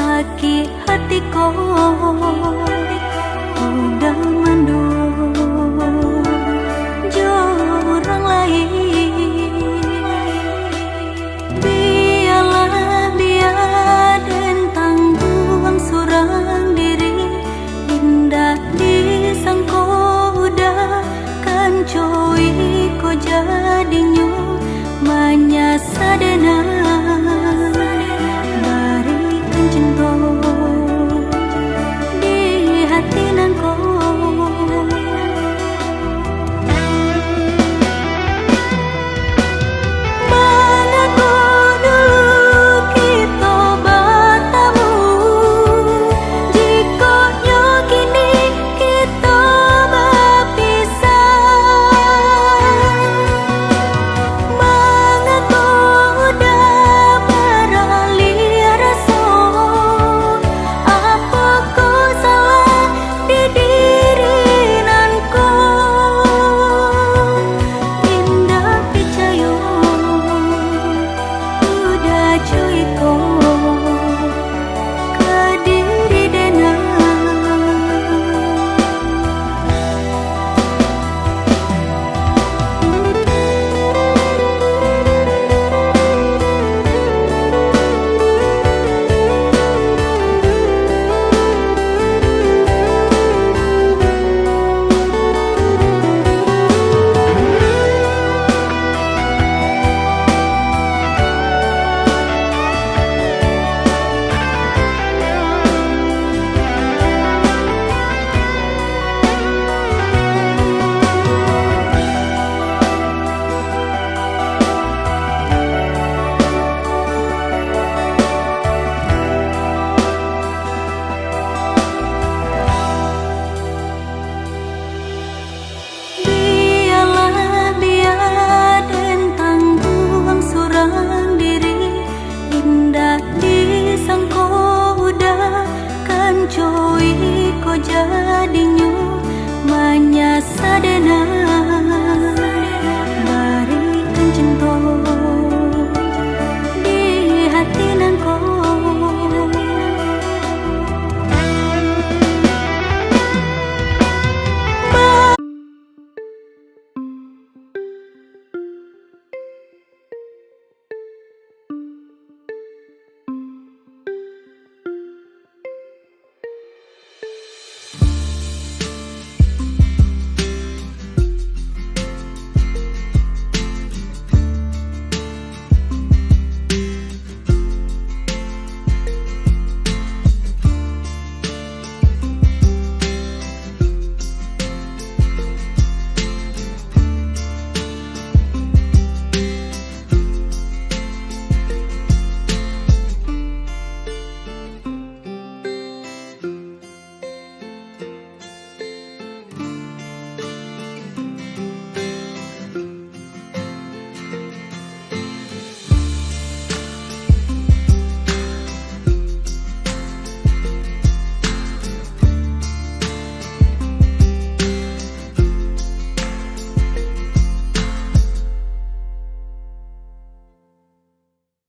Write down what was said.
sakit hatiku udah mandul jauh orang lain. Biarlah biar dan tanggung surang diri indah disangko udah kan cuy ko jadinya menyasa dana berikan cinta di hati nanko. Mengaku dulu kita bertemu, jika kini kita berpisah. Mengaku udah beralih rasa, apakah salah di diri nanku? Indah percaya udah cuy ko ke diri dena. Biarlah biar dan tanggung surang diri indah disangko udah kan cuy ko jadinya menyasa dana